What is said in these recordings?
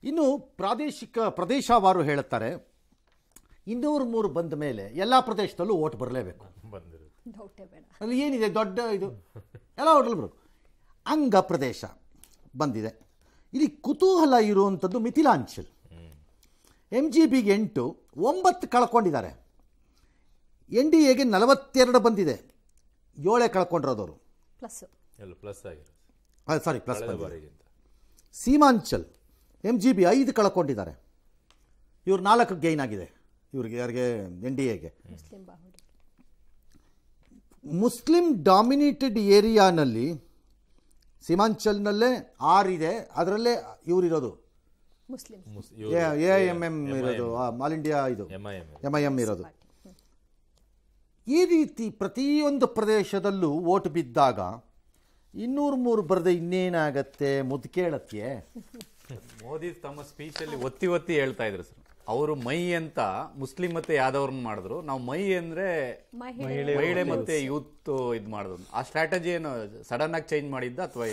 ಇನ್ನು ಪ್ರದೇಶವಾರು ಹೇಳುತ್ತಾರೆ 203 ಬಂದ ಮೇಲೆ ಎಲ್ಲ ಪ್ರದೇಶದಲ್ಲೂ ಓಟ್ ಬರಲೇಬೇಕು. ಅಲ್ಲಿ ಏನಿದೆ ದೊಡ್ಡ ಇದು ಎಲ್ಲ ಓಟಲ್ಲಿ ಬರಬೇಕು. ಅಂಗ ಪ್ರದೇಶ ಬಂದಿದೆ. ಇಲ್ಲಿ ಕುತೂಹಲ ಇರುವಂಥದ್ದು ಮಿಥಿಲಾಂಚಲ್. MGPಗೆ 8, 9 ಕಳ್ಕೊಂಡಿದ್ದಾರೆ. NDAಗೆ 42 ಬಂದಿದೆ, 7 ಕಳ್ಕೊಂಡಿರೋದವರು. ಸಾರಿ ಪ್ಲಸ್. ಸೀಮಾಂಚಲ್ MGP 5 ಕಳ್ಕೊಂಡಿದ್ದಾರೆ, ಇವ್ರು 4 ಗೈನ್ ಆಗಿದೆ. ಇವ್ರಿಗೆ ಯಾರಿಗೆ NDAಗೆ. ಮುಸ್ಲಿಂ ಡಾಮಿನೇಟೆಡ್ ಏರಿಯಾನಲ್ಲಿ ಸೀಮಾಂಚಲ್ನಲ್ಲೇ 6 ಇದೆ, ಅದರಲ್ಲೇ ಇವರಿರೋದು AIMM ಇರೋದು, ಆಲ್ ಇಂಡಿಯಾ ಇದು MIM ಇರೋದು. ಈ ರೀತಿ ಪ್ರತಿಯೊಂದು ಪ್ರದೇಶದಲ್ಲೂ ಓಟ್ ಬಿದ್ದಾಗ 203 ಬರದೆ ಇನ್ನೇನಾಗತ್ತೆ ಮುದ್ಕೇಳತ್ತೆ. ಮೋದಿ ತಮ್ಮ ಸ್ಪೀಚ್ ಅಲ್ಲಿ ಒತ್ತಿ ಒತ್ತಿ ಹೇಳ್ತಾ ಇದ್ರು ಸರ್, ಅವರು ಮೈ ಅಂತ ಮುಸ್ಲಿಂ ಮತ್ತೆ ಯಾದವ್ರನ್ನ ಮಾಡಿದ್ರು, ನಾವು ಮೈ ಅಂದ್ರೆ ಮಹಿಳೆ ಮತ್ತೆ ಯೂತ್ ಇದ್ ಮಾಡಿದ್ರು. ಆ ಸ್ಟ್ರಾಟಜಿ ಏನು ಸಡನ್ ಆಗಿ ಚೇಂಜ್ ಮಾಡಿದ್ದ ಅಥವಾ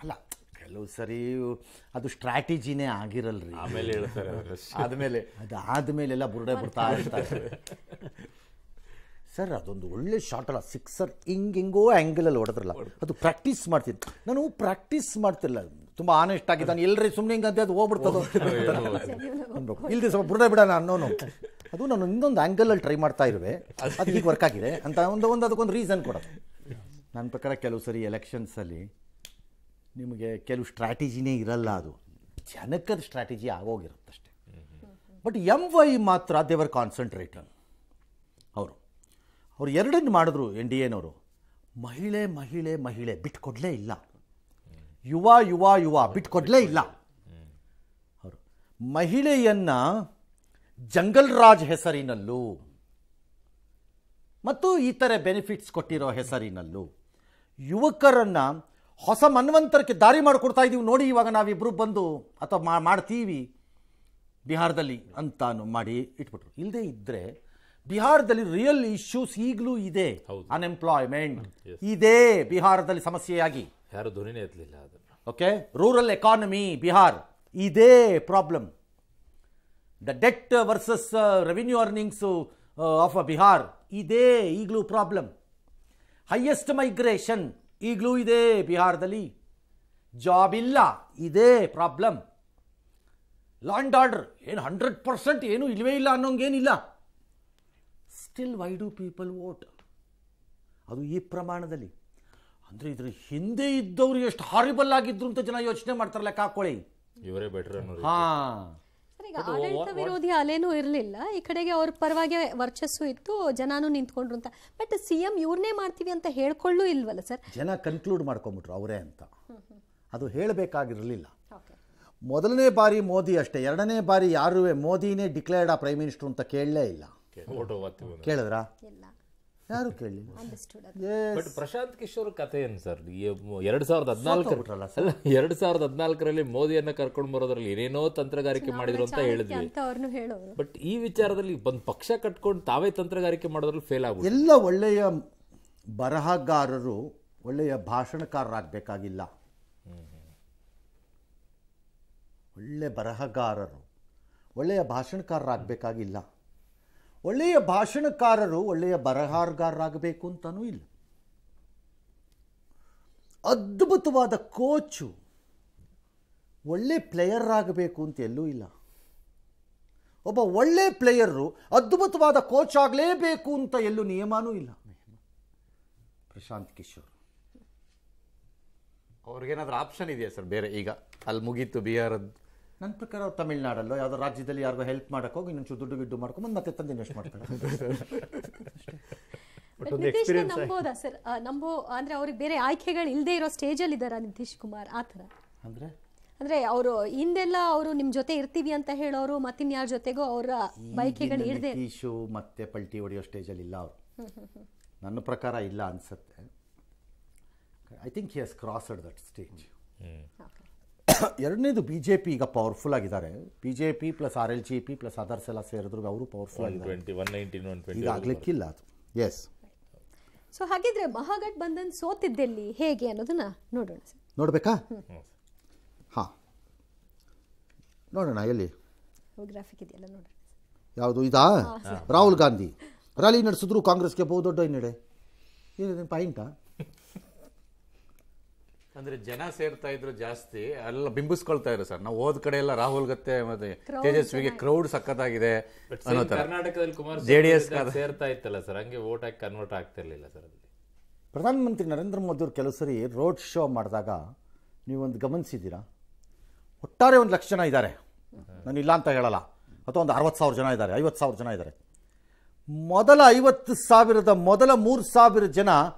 ಅಲ್ಲ, ಕೆಲವು ಸರಿ ಅದು ಸ್ಟ್ರಾಟಜಿನೇ ಆಗಿರಲ್ರಿ. ಆಮೇಲೆ ಹೇಳ್ತಾರೆ ಅದಾದ್ಮೇಲೆಲ್ಲ ಬುರುಡೆ ಬಿಡ್ತಾ ಇರ್ತಾರೆ ಸರ್. ಅದೊಂದು ಒಳ್ಳೆ ಶಾಟ್ ಅಲ್ಲ, ಸಿಕ್ಸರ್ ಹಿಂಗೆಂಗೋ ಆ್ಯಂಗಲಲ್ಲಿ ಹೊಡೆದ್ರಲ್ಲ, ಅದು ಪ್ರಾಕ್ಟೀಸ್ ಮಾಡ್ತೀನಿ ನಾನು. ಪ್ರಾಕ್ಟೀಸ್ ಮಾಡ್ತಿಲ್ಲ, ತುಂಬ ಆನೆಸ್ಟ್ ಆಗಿದ್ದಾನೆ. ಎಲ್ಲರೂ ಸುಮ್ಮನೆ ಹಿಂಗಂತೆ ಅದು ಹೋಗ್ಬಿಡ್ತದೋ ಇಲ್ಲದೆ ಸ್ವಲ್ಪ ಬುರುಡೆ ಬಿಡೋಣ ಅನ್ನೋನು. ಅದು ನಾನು ಇನ್ನೊಂದು ಆ್ಯಂಗಲಲ್ಲಿ ಟ್ರೈ ಮಾಡ್ತಾ ಇರುವೆ, ಅದು ಹೀಗೆ ವರ್ಕ್ ಆಗಿದೆ ಅಂತ ಅದಕ್ಕೊಂದು ರೀಸನ್ ಕೊಡೋದು. ನನ್ನ ಪ್ರಕಾರ ಕೆಲವು ಸರಿ ಎಲೆಕ್ಷನ್ಸಲ್ಲಿ ನಿಮಗೆ ಕೆಲವು ಸ್ಟ್ರಾಟಜಿನೇ ಇರಲ್ಲ, ಅದು ಜನಕ್ಕದ ಸ್ಟ್ರಾಟಜಿ ಆಗೋಗಿರುತ್ತಷ್ಟೆ. ಬಟ್ MY ಮಾತ್ರ ದೇವರ್ ಕಾನ್ಸಂಟ್ರೇಟರ್. ಅವರು ಎರಡನ್ನು ಮಾಡಿದ್ರು NDAನವರು. ಮಹಿಳೆ ಮಹಿಳೆ ಮಹಿಳೆ ಬಿಟ್ಕೊಡ್ಲೇ ಇಲ್ಲ, ಯುವ ಯುವ ಯುವ ಬಿಟ್ಕೊಡ್ಲೇ ಇಲ್ಲ. ಅವರು ಮಹಿಳೆಯನ್ನ ಜಂಗಲ್ ರಾಜ್ ಹೆಸರಿನಲ್ಲೂ ಮತ್ತು ಇತರೆ ಬೆನಿಫಿಟ್ಸ್ ಕೊಟ್ಟಿರೋ ಹೆಸರಿನಲ್ಲೂ ಯುವಕರನ್ನ ಹೊಸ ಮನ್ವಂತರಕ್ಕೆ ದಾರಿ ಮಾಡಿಕೊಡ್ತಾ ಇದ್ದೀವಿ ನೋಡಿ, ಇವಾಗ ನಾವಿಬ್ಬರು ಬಂದು ಅಥವಾ ಮಾಡ್ತೀವಿ ಬಿಹಾರದಲ್ಲಿ ಅಂತಾನು ಮಾಡಿ ಇಟ್ಬಿಟ್ರು. ಇಲ್ಲದೆ ಇದ್ದರೆ ಬಿಹಾರದಲ್ಲಿ ರಿಯಲ್ ಇಶ್ಯೂಸ್ ಈಗಲೂ ಇದೆ. ಅನ್ಎಂಪ್ಲಾಯ್ಮೆಂಟ್ ಇದೆ ಬಿಹಾರದಲ್ಲಿ ಸಮಸ್ಯೆಯಾಗಿ, ಯಾರು ಧ್ವನಿನೇ ಎತ್ತಲಿಲ್ಲ. ಓಕೆ, ರೂರಲ್ ಎಕಾನಮಿ ಬಿಹಾರ್ ಇದೇ problem. The debt versus revenue earnings of Bihar ಇದೇ ಈಗಲೂ ಪ್ರಾಬ್ಲಮ್. ಹೈಯೆಸ್ಟ್ ಮೈಗ್ರೇಷನ್ ಈಗಲೂ ಇದೆ ಬಿಹಾರದಲ್ಲಿ. ಜಾಬ್ ಇಲ್ಲ, ಇದೇ ಪ್ರಾಬ್ಲಮ್. ಲಾ ಆ್ಯಂಡ್ ಆರ್ಡರ್ ಏನು 100% ಏನು ಇಲ್ಲವೇ ಇಲ್ಲ ಅನ್ನೋಂಗೇನಿಲ್ಲ. Still why do people vote? ಅದು ಈ ಪ್ರಮಾಣದಲ್ಲಿ ಅಂದರೆ ಇದ್ರ ಹಿಂದೆ ಇದ್ದವರು ಎಷ್ಟು ಹಾರಿಬಲ್ ಆಗಿದ್ರು ಅಂತ ಜನ ಯೋಚನೆ ಮಾಡ್ತಾರೆ. ಲೆಕ್ಕ ಹಾಕೊಳ್ಳಿ, ಇವರೇ ಬೆಟರ್. ಆಡಳಿತ ವಿರೋಧಿ ಅಲೆನೂ ಇರಲಿಲ್ಲ, ಈ ಕಡೆಗೆ ಅವ್ರ ಪರವಾಗಿ ವರ್ಚಸ್ಸು ಇತ್ತು, ಜನನೂ ನಿಂತ್ಕೊಂಡ್ರು ಅಂತ. ಬಟ್ CM ಇವ್ರನ್ನೇ ಮಾಡ್ತೀವಿ ಅಂತ ಹೇಳ್ಕೊಳ್ಳೂ ಇಲ್ವಲ್ಲ ಸರ್? ಜನ ಕನ್ಕ್ಲೂಡ್ ಮಾಡ್ಕೊಂಬಿಟ್ರು ಅವರೇ ಅಂತ. ಅದು ಹೇಳಬೇಕಾಗಿರಲಿಲ್ಲ. ಮೊದಲನೇ ಬಾರಿ ಮೋದಿ ಅಷ್ಟೇ, ಎರಡನೇ ಬಾರಿ ಯಾರೂ ಮೋದಿನೇ ಡಿಕ್ಲೇರ್ಡ್ ಆ ಪ್ರೈಮ್ ಮಿನಿಸ್ಟರ್ ಅಂತ ಕೇಳಲೇ ಇಲ್ಲ. ಕೇಳಿದ್ರಾ? ಯಾರು ಕೇಳಲಿಲ್ಲ. ಬಟ್ ಪ್ರಶಾಂತ್ ಕಿಶೋರ್ ಕಥೆ ಏನು ಸರ್? 2014ರಲ್ಲಿ ಮೋದಿಯನ್ನ ಕರ್ಕೊಂಡು ಬರೋದ್ರಲ್ಲಿ ಏನೇನೋ ತಂತ್ರಗಾರಿಕೆ ಮಾಡಿದ್ರು ಅಂತ ಹೇಳಿದ್ವಿ. ಬಟ್ ಈ ವಿಚಾರದಲ್ಲಿ ಒಂದು ಪಕ್ಷ ಕಟ್ಕೊಂಡು ತಾವೇ ತಂತ್ರಗಾರಿಕೆ ಮಾಡೋದ್ರಲ್ಲಿ ಫೇಲ್ ಆಗ್ಬೋದು. ಎಲ್ಲ ಒಳ್ಳೆಯ ಬರಹಗಾರರು ಒಳ್ಳೆಯ ಭಾಷಣಕಾರರಾಗಬೇಕಾಗಿಲ್ಲ. ಒಳ್ಳೆಯ ಬರಹಗಾರರು ಒಳ್ಳೆಯ ಭಾಷಣಕಾರರಾಗಬೇಕಾಗಿಲ್ಲ. ಒಳ್ಳೆಯ ಭಾಷಣಕಾರರು ಒಳ್ಳೆಯ ಬರಹಗಾರರಾಗಬೇಕು ಅಂತನೂ ಇಲ್ಲ. ಅದ್ಭುತವಾದ ಕೋಚು ಒಳ್ಳೆ ಪ್ಲೇಯರ್ ಆಗಬೇಕು ಅಂತ ಎಲ್ಲೂ ಇಲ್ಲ. ಒಬ್ಬ ಒಳ್ಳೆ ಪ್ಲೇಯರು ಅದ್ಭುತವಾದ ಕೋಚ್ ಆಗಲೇಬೇಕು ಅಂತ ಎಲ್ಲೂ ನಿಯಮನೂ ಇಲ್ಲ. ಪ್ರಶಾಂತ್ ಕಿಶೋರ್ ಅವ್ರಿಗೇನಾದ್ರೂ ಆಪ್ಷನ್ ಇದೆಯಾ ಸರ್ ಬೇರೆ? ಈಗ ಅಲ್ಲಿ ಮುಗೀತು ಬಿಹಾರದ್ದು. ನನ್ನ ಪ್ರಕಾರ ಅವ್ರು ತಮಿಳ್ನಾಡಲ್ಲೋ ಯಾವುದೋ ರಾಜ್ಯದಲ್ಲಿ ಯಾರಿಗೋ ಹೆಲ್ಪ್ ಮಾಡೋಕ್ಕೋಗಿ ಇನ್ನೊಂಚೂರು ದುಡ್ಡು ಮಾಡ್ಕೊಂಡು ಮತ್ತೆ ತಂದು ಇನ್ವೆಸ್ಟ್ ಮಾಡ್ತಾರೆ. ನಂಬೋದಾ ಸರ್? ಅಂದ್ರೆ ಅವ್ರಿಗೆ ಬೇರೆ ಆಯ್ಕೆಗಳು ಇಲ್ಲದೆ ಇರೋ ಸ್ಟೇಜಲ್ಲಿ ಇದ್ದಾರಾ ನಿತೀಶ್ ಕುಮಾರ್? ಆ ಥರ ಅಂದ್ರೆ ಅವರು ಹಿಂದೆಲ್ಲ ಅವರು ನಿಮ್ಮ ಜೊತೆ ಇರ್ತೀವಿ ಅಂತ ಹೇಳೋರು, ಮತ್ತಿನ್ಯಾರ ಜೊತೆಗೂ ಅವರ ಬೈಕೆಗಳು ಇರದೆ ನಿತೀಶು ಮತ್ತೆ ಪಲ್ಟಿ ಹೊಡೆಯೋ ಸ್ಟೇಜಲ್ಲಿ ಇಲ್ಲ ಅವರು. ನನ್ನ ಪ್ರಕಾರ ಇಲ್ಲ ಅನ್ಸುತ್ತೆ. I think he has crossed that stage. ಎರಡನೇದು BJP ಈಗ ಪವರ್ಫುಲ್ ಆಗಿದ್ದಾರೆ. BJP plus RLGP plus others ಎಲ್ಲ ಸೇರಿದ್ರು ಅವರು ಪವರ್ಫುಲ್ ಆಗಿದ್ದಾರೆ. ಈಗ ಆಗ್ಲಿಕ್ಕಿಲ್ಲ ಅದು. ಎಸ್. ಸೊ ಹಾಗಿದ್ರೆ ಮಹಾಗಠಬಂಧನ್ ಸೋತಿದ್ದೆಲ್ಲಿ, ಹೇಗೆ ಅನ್ನೋದನ್ನ ನೋಡೋಣ ಸರ್. ನೋಡ್ಬೇಕಾ? ಹಾಂ, ನೋಡೋಣ ಎಲ್ಲಿ ಗ್ರಾಫಿಕ್ ಇದೆಯಲ್ಲ ನೋಡ್ರಿ. ಯಾವುದು ಇದಾ? ರಾಹುಲ್ ಗಾಂಧಿ ರ್ಯಾಲಿ ನಡೆಸಿದ್ರು ಕಾಂಗ್ರೆಸ್ಗೆ ಬಹುದೊಡ್ಡ ಹಿನ್ನಡೆ. ಏನಿದೆ ಪಾಯಿಂಟಾ? ಅಂದ್ರೆ ಜನ ಸೇರ್ತಾ ಇದ್ರು ಜಾಸ್ತಿ, ಎಲ್ಲ ಬಿಂಬಿಸ್ಕೊಳ್ತಾ ಇದ್ರು ಸರ್. ನಾವು ಹೋದ ಕಡೆ ಎಲ್ಲ ರಾಹುಲ್ ಗತ್ತೆ ಮತ್ತೆ ತೇಜಸ್ವಿಗೆ ಕ್ರೌಡ್ ಸಖತ್ತಾಗಿದೆ ಅನ್ನೋ ತರ. ಕರ್ನಾಟಕದಲ್ಲಿ ಜೆಡಿಎಸ್ ಸೇರ್ತಾ ಇತ್ತಲ್ಲ ಸರ್, ಹಂಗೆ ವೋಟ್ ಆಗಿ ಕನ್ವರ್ಟ್ ಆಗ್ತಿರ್ಲಿಲ್ಲ ಸರ್. ಅಲ್ಲಿ ಪ್ರಧಾನಮಂತ್ರಿ ನರೇಂದ್ರ ಮೋದಿ ಅವರು ಕೆಲವು ಸರಿ ರೋಡ್ ಶೋ ಮಾಡಿದಾಗ ನೀವೊಂದು ಗಮನಿಸಿದ್ದೀರಾ, ಒಟ್ಟಾರೆ 1 ಲಕ್ಷ ಜನ ಇದ್ದಾರೆ, ನಾನು ಇಲ್ಲ ಅಂತ ಹೇಳಲ್ಲ, ಅಥವಾ ಒಂದು 60,000 ಜನ ಇದ್ದಾರೆ, 50,000 ಜನ ಇದ್ದಾರೆ. ಮೊದಲ 50,000 ಮೊದಲ 3,000 ಜನ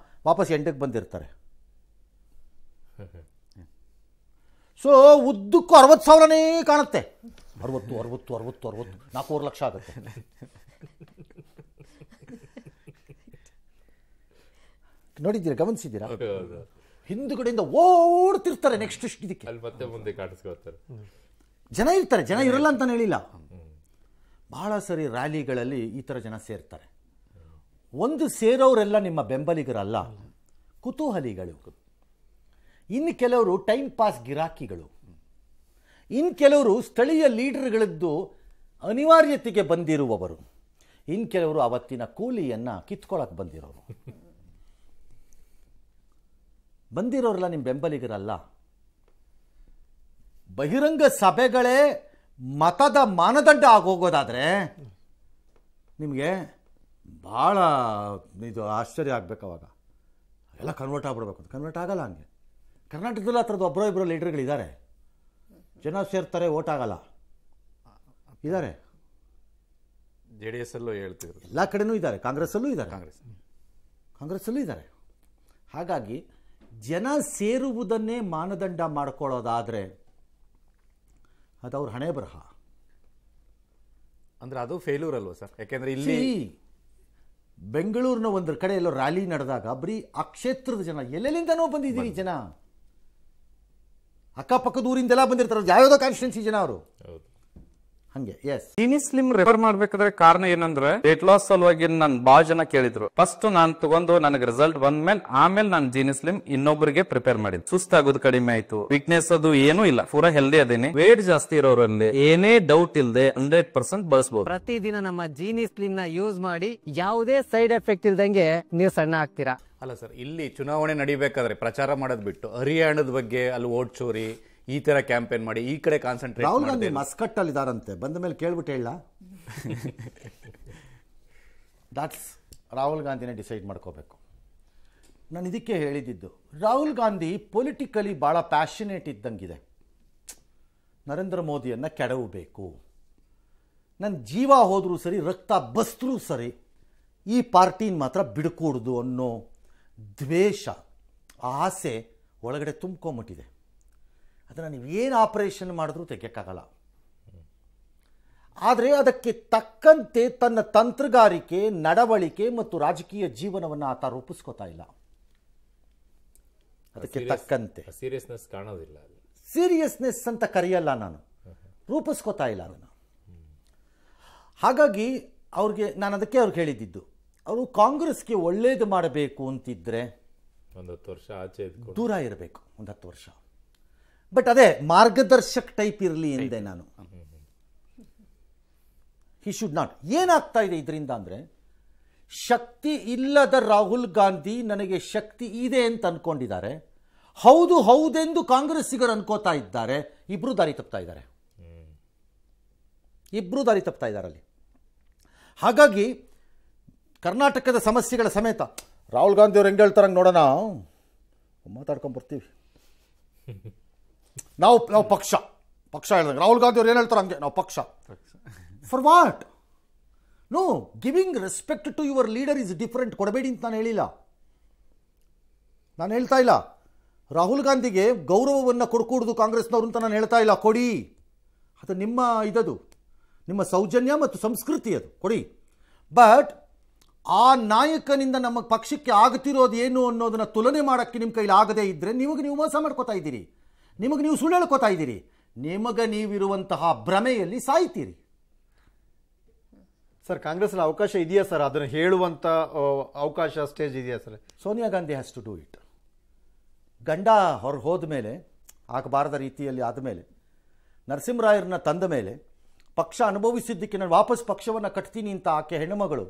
ವಾಪಸ್ ಎಂಟಕ್ಕೆ ಬಂದಿರ್ತಾರೆ. ಸೊ ಉದ್ದಕ್ಕೂ 60,000ನೇ ಕಾಣುತ್ತೆ. 60 60 60 60 4 ಲಕ್ಷ ಆಗುತ್ತೆ. ನೋಡಿದ್ದೀರಾ, ಗಮನಿಸಿದ್ದೀರಾ? ಹಿಂದುಗಡೆಯಿಂದ ಓಡ್ತಿರ್ತಾರೆ ನೆಕ್ಸ್ಟ್ ಇದಕ್ಕೆ, ಅಲ್ಲಿ ಮತ್ತೆ ಮುಂದೆ ಕಾಣಿಸ್ಕೊಳ್ತಾರೆ. ಜನ ಇರ್ತಾರೆ, ಜನ ಇರಲ್ಲ ಅಂತ ಹೇಳಿಲ್ಲ. ಬಹಳ ಸರಿ ರ್ಯಾಲಿಗಳಲ್ಲಿ ಈ ಥರ ಜನ ಸೇರ್ತಾರೆ. ಒಂದು ಸೇರೋರೆಲ್ಲ ನಿಮ್ಮ ಬೆಂಬಲಿಗರಲ್ಲ, ಕುತೂಹಲಿಗಳು. ಇನ್ನು ಕೆಲವರು ಟೈಮ್ ಪಾಸ್ ಗಿರಾಕಿಗಳು, ಇನ್ನು ಕೆಲವರು ಸ್ಥಳೀಯ ಲೀಡರ್ಗಳದ್ದು ಅನಿವಾರ್ಯತೆಗೆ ಬಂದಿರುವವರು, ಇನ್ನು ಕೆಲವರು ಅವತ್ತಿನ ಕೂಲಿಯನ್ನು ಕಿತ್ಕೊಳ್ಳೋಕೆ ಬಂದಿರೋರೆಲ್ಲ ನಿಮ್ಮ ಬೆಂಬಲಿಗರಲ್ಲ. ಬಹಿರಂಗ ಸಭೆಗಳೇ ಮತದ ಮಾನದಂಡ ಆಗೋಗೋದಾದರೆ ನಿಮಗೆ ಭಾಳ ಇದು ಆಶ್ಚರ್ಯ ಆಗಬೇಕು. ಅವಾಗ ಎಲ್ಲ ಕನ್ವರ್ಟ್ ಆಗ್ಬಿಡ್ಬೇಕು. ಕನ್ವರ್ಟ್ ಆಗಲ್ಲ. ಹಂಗೆ ಕರ್ನಾಟಕದಲ್ಲಿ ಆ ಥರದ್ದು ಒಬ್ಬರೋ ಇಬ್ಬರು ಲೀಡರ್ಗಳಿದ್ದಾರೆ. ಜನ ಸೇರ್ತಾರೆ, ಓಟ್ ಆಗಲ್ಲ, ಇದ್ದಾರೆ. ಜೆಡಿಎಸ್ ಅಲ್ಲೂ ಹೇಳ್ತಿದ್ರು, ಎಲ್ಲ ಕಡೆನೂ ಇದ್ದಾರೆ, ಕಾಂಗ್ರೆಸ್ಸಲ್ಲೂ ಇದ್ದಾರೆ, ಕಾಂಗ್ರೆಸ್ಸಲ್ಲೂ ಇದ್ದಾರೆ. ಹಾಗಾಗಿ ಜನ ಸೇರುವುದನ್ನೇ ಮಾನದಂಡ ಮಾಡ್ಕೊಳ್ಳೋದಾದರೆ ಅದು ಅವ್ರ ಹಣೆ ಬರಹ. ಅಂದ್ರೆ ಅದು ಫೇಲ್ಯೂರ್ ಅಲ್ವಾ ಸರ್? ಯಾಕೆಂದ್ರೆ ಇಲ್ಲಿ ಬೆಂಗಳೂರಿನ ಒಂದು ಕಡೆ ಎಲ್ಲೋ ರ್ಯಾಲಿ ನಡೆದಾಗ ಬರೀ ಆ ಕ್ಷೇತ್ರದ ಜನ, ಎಲ್ಲೆಲ್ಲಿಂದನೋ ಬಂದಿದ್ದೀರಿ ಜನ, ಅಕ್ಕಪಕ್ಕದ ಊರಿಂದೆಲ್ಲ ಬಂದಿರ್ತಾರೆ, ಯಾವ್ಯಾವುದೋ ಕಾನ್ಸ್ಟಿಟ್ಯೂನ್ಸಿ ಜನ ಅವರು. ಹಂಗೆ ಎಸ್ ಜೀನಿ ಸ್ಲಿಮ್ ರೆಫರ್ ಮಾಡ್ಬೇಕಾದ್ರೆ ಕಾರಣ ಏನಂದ್ರೆ ವೇಟ್ ಲಾಸ್ ಸಲುವಾಗಿ ನನ್ ಬಾಳ ಜನ ಕೇಳಿದ್ರು. ಫಸ್ಟ್ ನಾನ್ ತಗೊಂಡು ನನಗೆ ರಿಸಲ್ಟ್ ಬಂದ್ಮೇಲೆ ಆಮೇಲೆ ನಾನು ಜೀನಿ ಸ್ಲಿಮ್ ಇನ್ನೊಬ್ಬರಿಗೆ ಪ್ರಿಪೇರ್ ಮಾಡಿದ್. ಸುಸ್ತಾಗೋದು ಕಡಿಮೆ ಆಯ್ತು, ವೀಕ್ನೆಸ್ ಅದು ಏನೂ ಇಲ್ಲ, ಪೂರಾ ಹೆಲ್ದಿ ಅದೇನೆ. ವೇಟ್ ಜಾಸ್ತಿ ಇರೋರಲ್ಲಿ ಏನೇ ಡೌಟ್ ಇಲ್ಲದೆ 100% ಬಳಸಬಹುದು. ಪ್ರತಿದಿನ ನಮ್ಮ ಜೀನಿ ಸ್ಲಿಮ್ ನ ಯೂಸ್ ಮಾಡಿ ಯಾವುದೇ ಸೈಡ್ ಎಫೆಕ್ಟ್ ಇಲ್ದಂಗೆ ನೀವು ಸಣ್ಣ ಆಗ್ತೀರಾ. ಅಲ್ಲ ಸರ್, ಇಲ್ಲಿ ಚುನಾವಣೆ ನಡಿಬೇಕಾದ್ರೆ ಪ್ರಚಾರ ಮಾಡೋದ್ ಬಿಟ್ಟು ಹರಿಯಾಣದ ಬಗ್ಗೆ ಅಲ್ಲಿ ಓಟ್ ಚೋರಿ ಈ ತರ ಕ್ಯಾಂಪೇನ್ ಮಾಡಿ ಈ ಕಡೆ ಕಾನ್ಸಂಟ್ರೇಟ್. ರಾಹುಲ್ ಗಾಂಧಿ ಮಸ್ಕಟ್ ಅಲ್ಲಿ ಇದಾರಂತೆ, ಬಂದ ಮೇಲೆ ಕೇಳ್ಬಿಟ್ಟು ಹೇಳ. ದಾಟ್ಸ್ ರಾಹುಲ್ ಗಾಂಧಿನೇ ಡಿಸೈಡ್ ಮಾಡ್ಕೋಬೇಕು. ನಾನು ಇದಕ್ಕೆ ಹೇಳಿದ್ದು, ರಾಹುಲ್ ಗಾಂಧಿ ಪೊಲಿಟಿಕಲಿ ಭಾಳ ಪ್ಯಾಷನೇಟ್ ಇದ್ದಂಗಿದೆ. ನರೇಂದ್ರ ಮೋದಿಯನ್ನು ಕೆಡವಬೇಕು, ನನ್ನ ಜೀವ ಹೋದರೂ ಸರಿ, ರಕ್ತ ಬಸ್ರೂ ಸರಿ, ಈ ಪಾರ್ಟಿನ ಮಾತ್ರ ಬಿಡ್ಕೂಡ್ದು ಅನ್ನೋ ದ್ವೇಷ, ಆಸೆ ಒಳಗಡೆ ತುಂಬ್ಕೊಂಬಿಟ್ಟಿದೆ. ಅದನ್ನು ನೀವು ಏನು ಆಪರೇಷನ್ ಮಾಡಿದ್ರೂ ತೆಗೆಯೋಕ್ಕಾಗಲ್ಲ. ಆದರೆ ಅದಕ್ಕೆ ತಕ್ಕಂತೆ ತನ್ನ ತಂತ್ರಗಾರಿಕೆ, ನಡವಳಿಕೆ ಮತ್ತು ರಾಜಕೀಯ ಜೀವನವನ್ನು ಆತ ರೂಪಿಸ್ಕೋತಾ ಇಲ್ಲ. ಅದಕ್ಕೆ ತಕ್ಕಂತೆ ಸೀರಿಯಸ್ನೆಸ್ ಕಾಣೋದಿಲ್ಲ. ಸೀರಿಯಸ್ನೆಸ್ ಅಂತ ಕರೆಯಲ್ಲ ನಾನು, ರೂಪಿಸ್ಕೋತಾ ಇಲ್ಲ ಅದನ್ನು. ಹಾಗಾಗಿ ನಾನು ಅದಕ್ಕೆ ಅವ್ರಿಗೆ ಹೇಳಿದ್ದು, ಅವರು ಕಾಂಗ್ರೆಸ್ಗೆ ಒಳ್ಳೇದು ಮಾಡಬೇಕು ಅಂತಿದ್ರೆ ಒಂದು 10 ವರ್ಷ ಆಚೆ ದೂರ ಇರಬೇಕು, ಒಂದು 10 ವರ್ಷ. ಬಟ್ ಅದೇ ಮಾರ್ಗದರ್ಶಕ್ ಟೈಪ್ ಇರಲಿ ಎಂದೆ ನಾನು. He should not. ಏನಾಗ್ತಾ ಇದೆ ಇದರಿಂದ ಅಂದರೆ, ಶಕ್ತಿ ಇಲ್ಲದ ರಾಹುಲ್ ಗಾಂಧಿ ನನಗೆ ಶಕ್ತಿ ಇದೆ ಅಂತ ಅನ್ಕೊಂಡಿದ್ದಾರೆ. ಹೌದೆಂದು ಕಾಂಗ್ರೆಸ್ಸಿಗರು ಅನ್ಕೋತಾ ಇದ್ದಾರೆ. ಇಬ್ರು ದಾರಿ ತಪ್ತಾ ಇದ್ದಾರೆ ಅಲ್ಲಿ. ಹಾಗಾಗಿ ಕರ್ನಾಟಕದ ಸಮಸ್ಯೆಗಳ ಸಮೇತ ರಾಹುಲ್ ಗಾಂಧಿ ಅವ್ರು ಹೆಂಗೆ ಹೇಳ್ತಾರಂಗೆ ನೋಡೋಣ, ಮಾತಾಡ್ಕೊಂಬರ್ತೀವಿ. ನಾವು ಪಕ್ಷ ಹೇಳ್ದಂಗೆ ರಾಹುಲ್ ಗಾಂಧಿ ಅವ್ರು ಏನು ಹೇಳ್ತಾರೆ ಹಂಗೆ ನಾವು ಪಕ್ಷ. For what? No, giving respect to your leader is different. ಕೊಡಬೇಡಿ ಅಂತ ನಾನು ಹೇಳಿಲ್ಲ. ನಾನು ಹೇಳ್ತಾ ಇಲ್ಲ ರಾಹುಲ್ ಗಾಂಧಿಗೆ ಗೌರವವನ್ನು ಕೊಡ್ಕೂಡ್ದು ಕಾಂಗ್ರೆಸ್ನವರು ಅಂತ ನಾನು ಹೇಳ್ತಾ ಇಲ್ಲ. ಕೊಡಿ, ಅದು ನಿಮ್ಮ ಸೌಜನ್ಯ ಮತ್ತು ಸಂಸ್ಕೃತಿ, ಅದು ಕೊಡಿ. ಬಟ್ ಆ ನಾಯಕನಿಂದ ನಮ್ಮ ಪಕ್ಷಕ್ಕೆ ಆಗ್ತಿರೋದು ಏನು ಅನ್ನೋದನ್ನು ತುಲನೆ ಮಾಡೋಕ್ಕೆ ನಿಮ್ಮ ಕೈಲಿ ಆಗದೇ ಇದ್ದರೆ ನೀವು ಮೋಸ ಮಾಡ್ಕೋತಾ ಇದ್ದೀರಿ, ನೀವು ಸುಳ್ಳು ಹೇಳ್ಕೋತಾ ಇದ್ದೀರಿ, ನೀವಿರುವಂತಹ ಭ್ರಮೆಯಲ್ಲಿ ಸಾಯ್ತೀರಿ. ಸರ್, ಕಾಂಗ್ರೆಸ್ನ ಅವಕಾಶ ಇದೆಯಾ ಸರ್? ಅದನ್ನು ಹೇಳುವಂಥ ಅವಕಾಶ ಸ್ಟೇಜ್ ಇದೆಯಾ sir? Sonia Gandhi has to do it. ಗಂಡ ಹೊರಗೆ ಹೋದ ಮೇಲೆ, ಆಗಬಾರದ ರೀತಿಯಲ್ಲಿ ಆದಮೇಲೆ ನರಸಿಂಹರಾಯರನ್ನ ತಂದ ಮೇಲೆ ಪಕ್ಷ ಅನುಭವಿಸಿದ್ದಕ್ಕೆ ನಾನು ವಾಪಸ್ ಪಕ್ಷವನ್ನು ಕಟ್ತೀನಿ ಅಂತ ಆಕೆ ಹೆಣ್ಣುಮಗಳು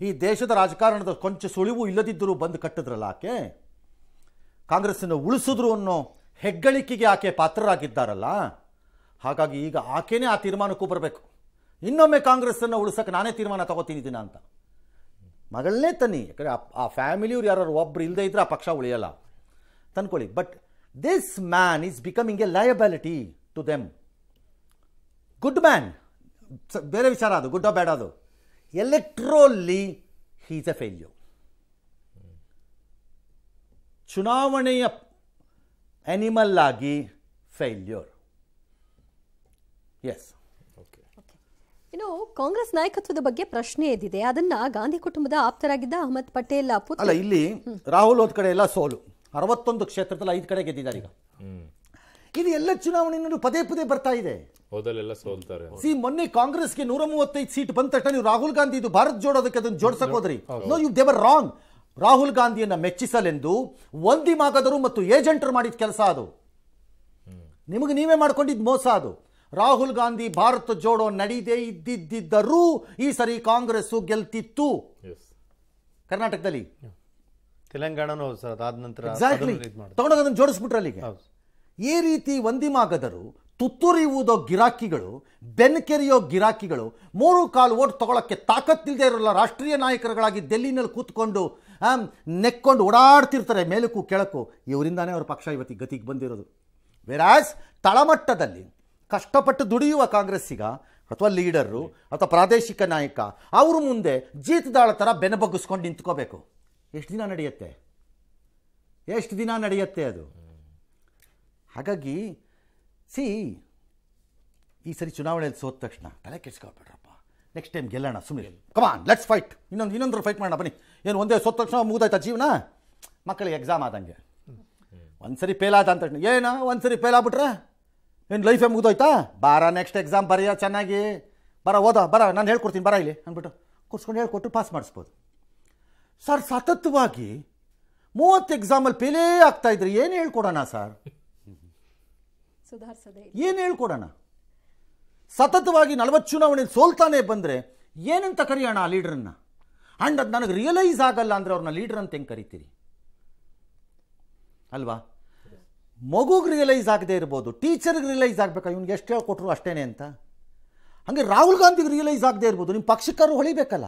ಈ ದೇಶದ ರಾಜಕಾರಣದ ಕೊಂಚ ಸುಳಿವು ಇಲ್ಲದಿದ್ದರೂ ಬಂದು ಕಟ್ಟಿದ್ರಲ್ಲ ಆಕೆ, ಕಾಂಗ್ರೆಸ್ಸನ್ನು ಉಳಿಸಿದ್ರು ಅನ್ನೋ ಹೆಗ್ಗಳಿಕೆಗೆ ಆಕೆ ಪಾತ್ರರಾಗಿದ್ದಾರಲ್ಲ. ಹಾಗಾಗಿ ಈಗ ಆಕೆನೇ ಆ ತೀರ್ಮಾನಕ್ಕೂ ಬರಬೇಕು. ಇನ್ನೊಮ್ಮೆ ಕಾಂಗ್ರೆಸ್ಸನ್ನು ಉಳಿಸೋಕೆ ನಾನೇ ತೀರ್ಮಾನ ತಗೋತೀನಿ ದಿನ ಅಂತ ಮಗಳನ್ನೇ ತನ್ನಿ. ಯಾಕಂದರೆ ಆ ಫ್ಯಾಮಿಲಿಯವ್ರು ಯಾರು ಒಬ್ರು ಇಲ್ಲದೆ ಇದ್ರೆ ಆ ಪಕ್ಷ ಉಳಿಯಲ್ಲ, ತಂದ್ಕೊಳ್ಳಿ. But this man is becoming a liability to them. Good man ಬೇರೆ ವಿಚಾರ, ಅದು ಗುಡ್ಡ ಬೇಡ, ಅದು electorally he is a failure. ಚುನಾವಣೆಯ ಆನಿಮಲ್ ಆಗಿ ಫೇಲ್ಯೂರ್. ಎಸ್. ಇನ್ನು ಕಾಂಗ್ರೆಸ್ ನಾಯಕತ್ವದ ಬಗ್ಗೆ ಪ್ರಶ್ನೆ ಎದ್ದಿದೆ. ಅದನ್ನ ಗಾಂಧಿ ಕುಟುಂಬದ ಆಪ್ತರಾಗಿದ್ದ ಅಹಮದ್ ಪಟೇಲ್ ಪುತ್ರ. ಅಲ್ಲ, ಇಲ್ಲಿ ರಾಹುಲ್ ಹೋದ ಕಡೆ ಎಲ್ಲ ಸೋಲು, 61 ಕ್ಷೇತ್ರದಲ್ಲಿ 5 ಕಡೆ ಗೆದ್ದಿದ್ದಾರೆ. ಈಗ ಇದು ಎಲ್ಲ ಚುನಾವಣೆಯಲ್ಲೂ ಪದೇ ಪದೇ ಬರ್ತಾ ಇದೆ. ಹೋದಲ್ಲೆಲ್ಲ ಸೋಲ್ತಾರೆ. ಮೊನ್ನೆ ಕಾಂಗ್ರೆಸ್ಗೆ 135 ಸೀಟ್ ಬಂದ ತಕ್ಷಣ ನೀವು ರಾಹುಲ್ ಗಾಂಧಿ ಇದು ಭಾರತ್ ಜೋಡೋದಕ್ಕೆ ಅದನ್ನು ಜೋಡಿಸಕ್ ಹೋದ್ರಿ. ನೋ, ಯು ದೇವರ್ ರಾಂಗ್. ರಾಹುಲ್ ಗಾಂಧಿಯನ್ನ ಮೆಚ್ಚಿಸಲೆಂದು ವಂದಿಮಾಗದರು ಮತ್ತು ಏಜೆಂಟರು ಮಾಡಿದ ಕೆಲಸ ಅದು. ನಿಮಗೆ ನೀವೇ ಮಾಡ್ಕೊಂಡಿದ್ದು ಮೋಸ ಅದು. ರಾಹುಲ್ ಗಾಂಧಿ ಭಾರತ ಜೋಡೋ ನಡೀದೇ ಇದ್ದಿದ್ದರೂ ಈ ಸರಿ ಕಾಂಗ್ರೆಸ್ ಗೆಲ್ತಿತ್ತು ಕರ್ನಾಟಕದಲ್ಲಿ. ತೆಲಂಗಾಣನೂ ಸರ್ ಅದಾದ ನಂತರ ತಗೊಂಡೋಗ ಅದನ್ನು ಜೋಡಿಸ್ಬಿಟ್ರೆ ಅಲ್ಲಿಗೆ. ಈ ರೀತಿ ವಂದಿಮಾಗದರು, ತುತ್ತೂರಿಯುವುದೋ ಗಿರಾಕಿಗಳು, ಬೆನ್ಕೆರೆಯೋ ಗಿರಾಕಿಗಳು, 3/4 ಓಟ್ ತಗೊಳಕ್ಕೆ ತಾಕತ್ತಿಲ್ಲದೆ ಇರೋಲ್ಲ ರಾಷ್ಟ್ರೀಯ ನಾಯಕರುಗಳಾಗಿ ಡೆಲ್ಲಿನಲ್ಲಿ ಕೂತ್ಕೊಂಡು ನೆಕ್ಕೊಂಡು ಓಡಾಡ್ತಿರ್ತಾರೆ ಮೇಲಕ್ಕೂ ಕೆಳಕ್ಕೂ. ಇವರಿಂದಾನೇ ಅವ್ರ ಪಕ್ಷ ಇವತ್ತಿಗೆ ಗತಿಗೆ ಬಂದಿರೋದು. ವೆರಾಸ್ ತಳಮಟ್ಟದಲ್ಲಿ ಕಷ್ಟಪಟ್ಟು ದುಡಿಯುವ ಕಾಂಗ್ರೆಸ್ಸಿಗ ಅಥವಾ ಲೀಡರು ಅಥವಾ ಪ್ರಾದೇಶಿಕ ನಾಯಕ ಅವರು ಮುಂದೆ ಜೀತದಾಳ ಥರ ಬೆನಬಗ್ಗಿಸ್ಕೊಂಡು ನಿಂತ್ಕೋಬೇಕು. ಎಷ್ಟು ದಿನ ನಡೆಯುತ್ತೆ ಅದು? ಹಾಗಾಗಿ ಈ ಸರಿ ಚುನಾವಣೆಯಲ್ಲಿ ಸೋತ ತಕ್ಷಣ ತಲೆ ಕೆಡ್ಸ್ಕೊಳ್ಬೇಡ್ರಪ್ಪ, ನೆಕ್ಸ್ಟ್ ಟೈಮ್ ಗೆಲ್ಲೋಣ, ಸುಮ್ಮನೆ ಕಮಾನ್ ಲೆಟ್ಸ್ ಫೈಟ್, ಇನ್ನೊಂದು ಫೈಟ್ ಮಾಡೋಣ ಬನ್ನಿ. ಏನು ಒಂದೇ ಸೋತ ತಕ್ಷಣ ಮುಗಿದಾಯ್ತಾ ಜೀವನ? ಮಕ್ಕಳಿಗೆ ಎಕ್ಸಾಮ್ ಆದಂಗೆ ಒಂದ್ಸರಿ ಫೇಲ್ ಆದ ಅಂತ ಏನೋ ಒಂದ್ಸರಿ ಫೇಲ್ ಆಗ್ಬಿಟ್ರೆ ಏನು ಲೈಫೇ ಮುಗಿದೋಯ್ತಾ? ಬಾರ ನೆಕ್ಸ್ಟ್ ಎಕ್ಸಾಮ್ ಬರೆಯ ಚೆನ್ನಾಗಿ, ಬರ ಓದ, ಬರ ನಾನು ಹೇಳ್ಕೊಡ್ತೀನಿ, ಬರ ಇಲ್ಲಿ ಅಂದ್ಬಿಟ್ಟು ಕೂರ್ಸ್ಕೊಂಡು ಹೇಳ್ಕೊಟ್ಟು ಪಾಸ್ ಮಾಡಿಸ್ಬೋದು. ಸರ್ ಸತತವಾಗಿ 30 ಎಕ್ಸಾಮಲ್ಲಿ ಫೇಲೇ ಆಗ್ತಾ ಇದ್ರಿ, ಏನು ಹೇಳ್ಕೊಡೋಣ ಸರ್? ಏನು ಹೇಳ್ಕೊಡೋಣ? ಸತತವಾಗಿ 40 ಚುನಾವಣೆಯಲ್ಲಿ ಸೋಲ್ತಾನೆ ಬಂದರೆ ಏನಂತ ಕರೆಯೋಣ ಆ ಲೀಡ್ರನ್ನ? ಆ್ಯಂಡ್ ಅದು ನನಗೆ ರಿಯಲೈಸ್ ಆಗಲ್ಲ ಅಂದರೆ ಅವ್ರನ್ನ ಲೀಡ್ರ್ ಅಂತ ಹೆಂಗೆ ಕರಿತೀರಿ ಅಲ್ವಾ? ಮಗುಗೆ ರಿಯಲೈಸ್ ಆಗದೆ ಇರ್ಬೋದು, ಟೀಚರ್ಗೆ ರಿಯಲೈಸ್ ಆಗಬೇಕಾ ಇವ್ನಿಗೆ ಎಷ್ಟು ಹೇಳ್ಕೊಟ್ರು ಅಷ್ಟೇನೆ ಅಂತ. ಹಾಗೆ ರಾಹುಲ್ ಗಾಂಧಿಗೆ ರಿಯಲೈಸ್ ಆಗದೆ ಇರ್ಬೋದು, ನಿಮ್ಮ ಪಕ್ಷಕ್ಕರು ಹೊಳಿಬೇಕಲ್ಲ.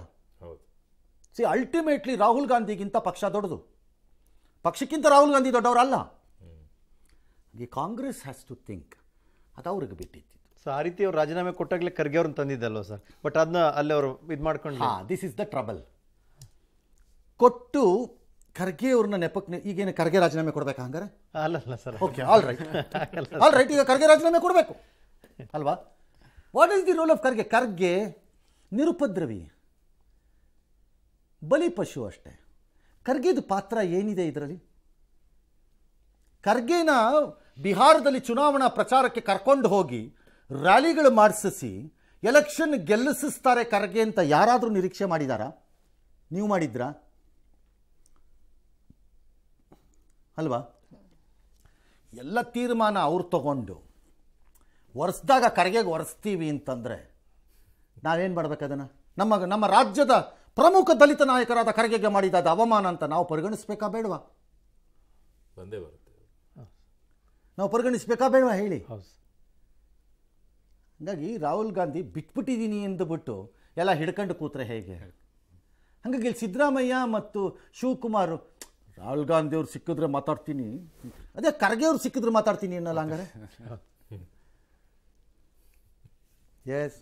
ಅಲ್ಟಿಮೇಟ್ಲಿ ರಾಹುಲ್ ಗಾಂಧಿಗಿಂತ ಪಕ್ಷ ದೊಡ್ಡದು, ಪಕ್ಷಕ್ಕಿಂತ ರಾಹುಲ್ ಗಾಂಧಿ ದೊಡ್ಡವರಲ್ಲ. ಈ ಕಾಂಗ್ರೆಸ್ ಹ್ಯಾಸ್ ಟು ಥಿಂಕ್, ಅದು ಅವ್ರಿಗೆ ಬಿಟ್ಟಿತ್ತು. ಸೊ ಆ ರೀತಿ ಅವ್ರು ರಾಜೀನಾಮೆ ಕೊಟ್ಟಾಗಲೇ ಖರ್ಗೆ ಅವ್ರನ್ನ ತಂದಿದ್ದಲ್ವ ಸರ್? ಬಟ್ ಅದನ್ನ ಅಲ್ಲಿ ಅವರು ಇದು ಮಾಡ್ಕೊಂಡು, ದಿಸ್ ಇಸ್ ದ ಟ್ರಬಲ್. ಕೊಟ್ಟು ಖರ್ಗೆ ಅವ್ರನ್ನ ನೆಪಕ್ಕೆ ಈಗೇನು ಖರ್ಗೆ ರಾಜೀನಾಮೆ ಕೊಡ್ಬೇಕಾ ಹಂಗಾರೆ? ಅಲ್ಲ ಸರ್. ಓಕೆ, ಆಲ್ ರೈಟ್, ಈಗ ಖರ್ಗೆ ರಾಜೀನಾಮೆ ಕೊಡಬೇಕು ಅಲ್ವಾ? What is the role of Kharge? Kharge ನಿರುಪದ್ರವಿ, ಬಲಿಪಶು ಅಷ್ಟೇ. ಖರ್ಗೆದು ಪಾತ್ರ ಏನಿದೆ ಇದರಲ್ಲಿ? ಖರ್ಗೆನ ಬಿಹಾರದಲ್ಲಿ ಚುನಾವಣಾ ಪ್ರಚಾರಕ್ಕೆ ಕರ್ಕೊಂಡು ಹೋಗಿ ರ್ಯಾಲಿಗಳು ಮಾಡಿಸಿ ಎಲೆಕ್ಷನ್ ಗೆಲ್ಲಿಸ್ತಾರೆ ಖರ್ಗೆ ಅಂತ ಯಾರಾದರೂ ನಿರೀಕ್ಷೆ ಮಾಡಿದಾರಾ? ನೀವು ಮಾಡಿದ್ರಾ ಅಲ್ವಾ? ಎಲ್ಲ ತೀರ್ಮಾನ ಅವ್ರು ತಗೊಂಡು ಒರೆಸ್ದಾಗ ಖರ್ಗೆಗೆ ಒರೆಸ್ತೀವಿ ಅಂತಂದರೆ ನಾವೇನು ಮಾಡ್ಬೇಕು? ಅದನ್ನು ನಮ್ಮ ರಾಜ್ಯದ ಪ್ರಮುಖ ದಲಿತ ನಾಯಕರಾದ ಖರ್ಗೆಗೆ ಮಾಡಿದ ಅವಮಾನ ಅಂತ ನಾವು ಪರಿಗಣಿಸ್ಬೇಕಾ ಬೇಡವಾ? ಬಂದೇ ಬರುತ್ತೆ. ನಾವು ಪರಿಗಣಿಸ್ಬೇಕಾ ಬೇಡವಾ ಹೇಳಿ? ಹಾಗಾಗಿ ರಾಹುಲ್ ಗಾಂಧಿ ಬಿಟ್ಬಿಟ್ಟಿದ್ದೀನಿ ಎಂದುಬಿಟ್ಟು ಎಲ್ಲ ಹಿಡ್ಕೊಂಡು ಕೂತ್ರೆ ಹೇಗೆ? ಹಾಗಾಗಿ ಇಲ್ಲಿ ಸಿದ್ದರಾಮಯ್ಯ ಮತ್ತು ಶಿವಕುಮಾರ್ ರಾಹುಲ್ ಗಾಂಧಿ ಅವ್ರು ಸಿಕ್ಕಿದ್ರೆ ಮಾತಾಡ್ತೀನಿ, ಅದೇ ಖರ್ಗೆ ಅವ್ರು ಸಿಕ್ಕಿದ್ರೆ ಮಾತಾಡ್ತೀನಿ ಅನ್ನಲ್ಲ ಹಂಗಾರೆ? ಎಸ್.